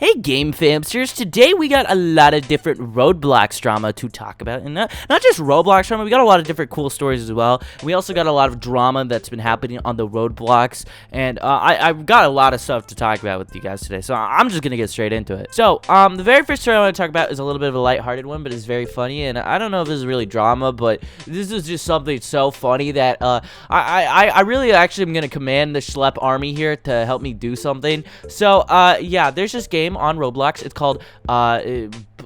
Hey Game Famsters, today we got a lot of different Roblox drama to talk about, and not just Roblox drama, we got a lot of different cool stories as well. We also got a lot of drama that's been happening on the Roblox, and I've got a lot of stuff to talk about with you guys today, so I'm just gonna get straight into it. So, the very first story I want to talk about is a little bit of a lighthearted one, but it's very funny, and I don't know if this is really drama, but this is just something so funny that I really actually am gonna command the Schlep army here to help me do something. So, yeah, there's this game on Roblox. It's called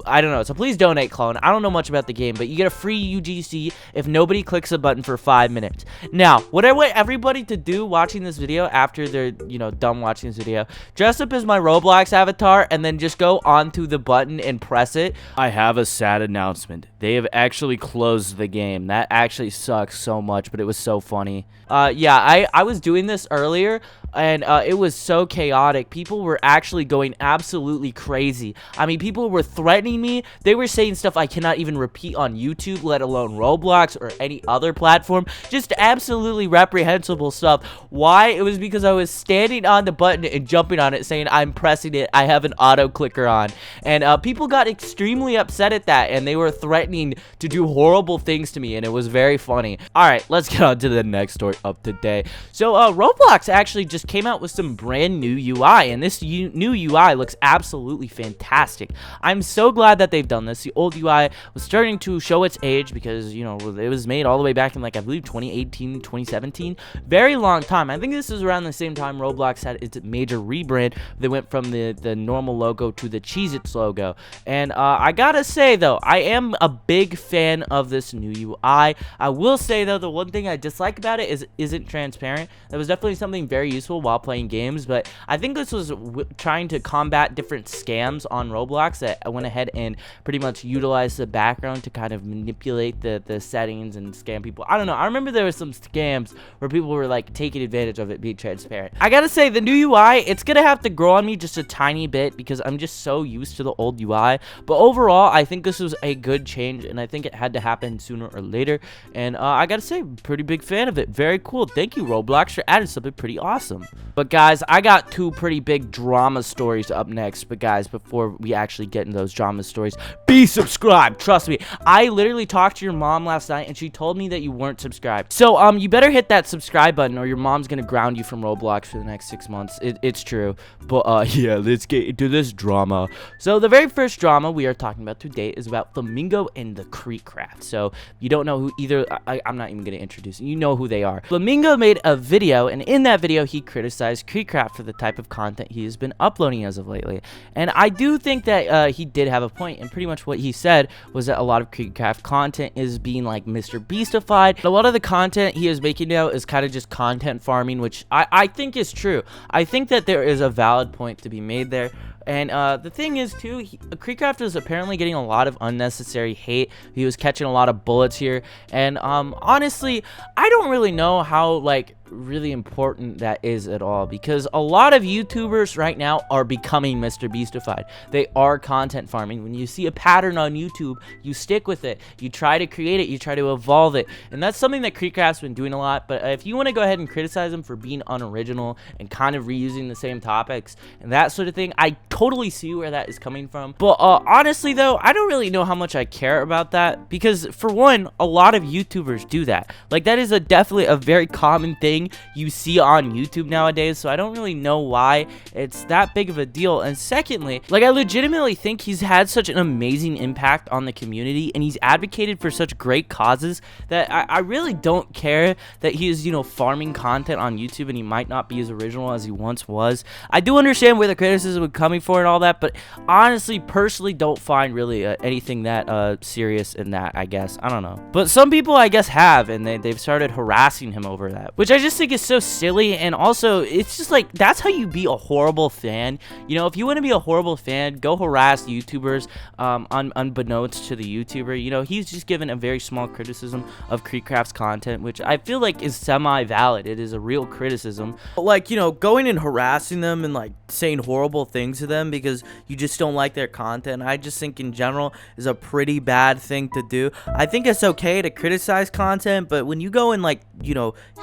I don't know, it's a please donate clone. I don't know much about the game, but you get a free UGC if nobody clicks a button for 5 minutes. Now, what I want everybody to do watching this video after they're, done watching this video, dress up as my Roblox avatar and then just go onto the button and press it. I have a sad announcement. They have actually closed the game. That actually sucks so much, but it was so funny. Yeah, I was doing this earlier, and it was so chaotic. People were actually going absolutely crazy. I mean, people were threatening me. They were saying stuff I cannot even repeat on YouTube, let alone Roblox or any other platform. Just absolutely reprehensible stuff. Why? It was because I was standing on the button and jumping on it, saying I'm pressing it. I have an auto clicker on. And people got extremely upset at that, and they were threatening to do horrible things to me, and it was very funny. All right, let's get on to the next story of today. So, Roblox actually just came out with some brand new UI, and this new UI looks absolutely fantastic. I'm so glad that they've done this. The old UI was starting to show its age because, it was made all the way back in, like, I believe 2018, 2017. Very long time. I think this is around the same time Roblox had its major rebrand. They went from the normal logo to the Cheez-Its logo. And I gotta say, though, I am a big fan of this new UI. I will say, though, the one thing I dislike about it is isn't transparent. That was definitely something very useful while playing games, but I think this was trying to combat different scams on Roblox that I went ahead and pretty much utilized the background to kind of manipulate the settings and scam people. I don't know. I remember there were some scams where people were like taking advantage of it being transparent. I gotta say, the new UI, it's gonna have to grow on me just a tiny bit because I'm just so used to the old UI, but overall I think this was a good change, and I think it had to happen sooner or later, and I gotta say, pretty big fan of it. Very cool. Thank you, Roblox, for adding something pretty awesome. But guys, I got two pretty big drama stories up next. But guys, before we actually get into those drama stories, be subscribed. Trust me, I literally talked to your mom last night and she told me that you weren't subscribed. So you better hit that subscribe button or your mom's gonna ground you from Roblox for the next 6 months. It's true. But yeah, let's get into this drama. So the very first drama we are talking about today is about Flamingo and the kreekcraft. So you don't know who either. I'm not even gonna introduce you. You know who they are. Flamingo made a video, and in that video he criticized kreekcraft for the type of content he has been uploading as of lately. And I do think that he did have a point, and pretty much what he said was that a lot of kreekcraft content is being like Mr. Beastified. A lot of the content he is making now is kind of just content farming, which I think is true. I think that there is a valid point to be made there. And the thing is, too, kreekcraft is apparently getting a lot of unnecessary hate. He was catching a lot of bullets here. And honestly, I don't really know how, like, really important that is at all, because a lot of YouTubers right now are becoming Mr. Beastified. They are content farming. When you see a pattern on YouTube, you stick with it. You try to create it. You try to evolve it. And that's something that kreekcraft's been doing a lot. But if you want to go ahead and criticize him for being unoriginal and kind of reusing the same topics and that sort of thing, I totally see where that is coming from. But honestly, though, I don't really know how much I care about that, because for one, a lot of YouTubers do that. Like, that is definitely a very common thing you see on YouTube nowadays, so I don't really know why it's that big of a deal. And secondly, like, I legitimately think he's had such an amazing impact on the community, and he's advocated for such great causes that I really don't care that he is, farming content on YouTube and he might not be as original as he once was. I do understand where the criticism would coming for and all that, but honestly, personally, don't find really anything that serious in that, I guess. I don't know. But some people, I guess, have, and they've started harassing him over that, which I just think is so silly. And also, it's just like, that's how you be a horrible fan. If you want to be a horrible fan, go harass YouTubers unbeknownst to the YouTuber. He's just given a very small criticism of kreekcraft's content, which I feel like is semi-valid. It is a real criticism. But like, going and harassing them and like saying horrible things to them because you just don't like their content, I just think in general is a pretty bad thing to do. I think it's okay to criticize content, but when you go and, like,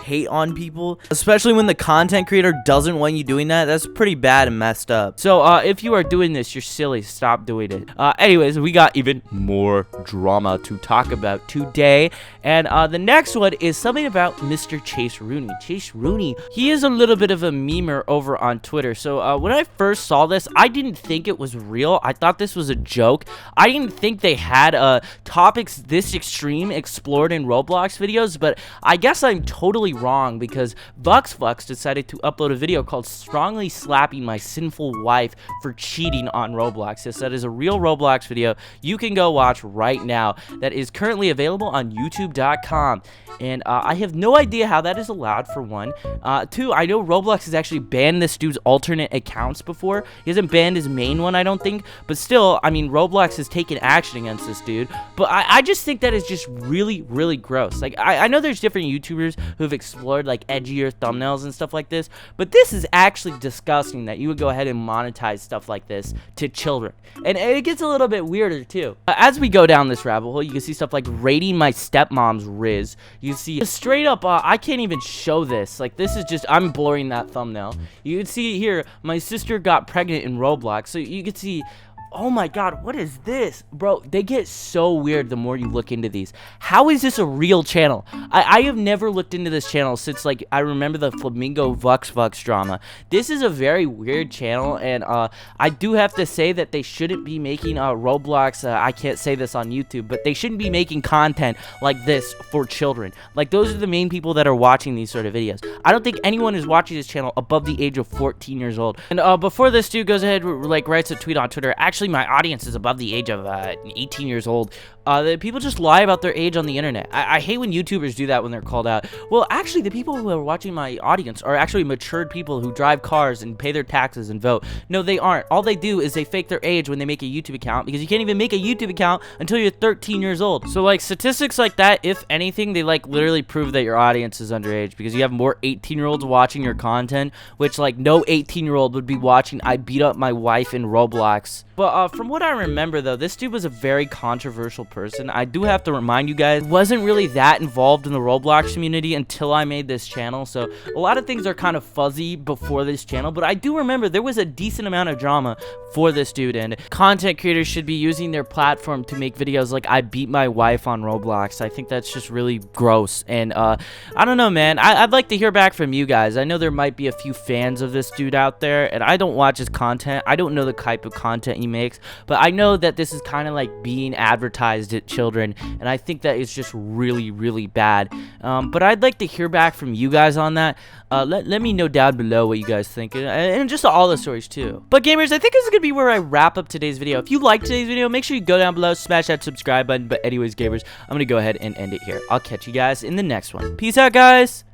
hate on on people, especially when the content creator doesn't want you doing that. That's pretty bad and messed up. So if you are doing this, you're silly. Stop doing it. Anyways, we got even more drama to talk about today, and the next one is something about Mr. Chase Rooney. Chase Rooney, he is a little bit of a memer over on Twitter. So when I first saw this, I didn't think it was real. I thought this was a joke. I didn't think they had topics this extreme explored in Roblox videos, but I guess I'm totally wrong, because Vux decided to upload a video called "Strongly Slapping My Sinful Wife for Cheating on Roblox." Yes, that is a real Roblox video you can go watch right now that is currently available on youtube.com. And I have no idea how that is allowed, for one. Two, I know Roblox has actually banned this dude's alternate accounts before. He hasn't banned his main one, I don't think. But still, I mean, Roblox has taken action against this dude. But I just think that is just really, really gross. Like, I know there's different YouTubers who have explored, like, edgier thumbnails and stuff like this. But this is actually disgusting that you would go ahead and monetize stuff like this to children. And it gets a little bit weirder, too. As we go down this rabbit hole, you can see stuff like rating my stepmom's Riz. You see straight up, I can't even show this. Like, this is just, I'm blurring that thumbnail. You can see here, my sister got pregnant in Roblox. So you can see, oh my god, what is this? Bro, they get so weird the more you look into these. How is this a real channel? I have never looked into this channel since, like, I remember the Flamingo Vux drama. This is a very weird channel, and I do have to say that they shouldn't be making Roblox, I can't say this on YouTube, but they shouldn't be making content like this for children. Like, those are the main people that are watching these sort of videos. I don't think anyone is watching this channel above the age of 14 years old. And before this dude goes ahead, like, writes a tweet on Twitter, actually, my audience is above the age of 18 years old. People just lie about their age on the internet. I hate when YouTubers do that when they're called out. Well, actually, the people who are watching my audience are actually matured people who drive cars and pay their taxes and vote. No, they aren't. All they do is they fake their age when they make a YouTube account, because you can't even make a YouTube account until you're 13 years old. So, like, statistics like that, if anything, they, like, literally prove that your audience is underage, because you have more 18-year-olds watching your content, which, like, no 18-year-old would be watching I beat up my wife in Roblox. But from what I remember, though, this dude was a very controversial person. I do have to remind you guys, wasn't really that involved in the Roblox community until I made this channel. So a lot of things are kind of fuzzy before this channel, but I do remember there was a decent amount of drama for this dude, and content creators should be using their platform to make videos like I beat my wife on Roblox. I think that's just really gross, and I don't know, man. I'd like to hear back from you guys. I know there might be a few fans of this dude out there, and I don't watch his content. I don't know the type of content he makes, but I know that this is kind of like being advertised at children, and I think that is just really, really bad. But I'd like to hear back from you guys on that. Let me know down below what you guys think, and just all the stories too. But gamers, I think this is gonna be where I wrap up today's video. If you liked today's video, make sure you go down below, smash that subscribe button. But anyways, gamers, I'm gonna go ahead and end it here. I'll catch you guys in the next one. Peace out, guys.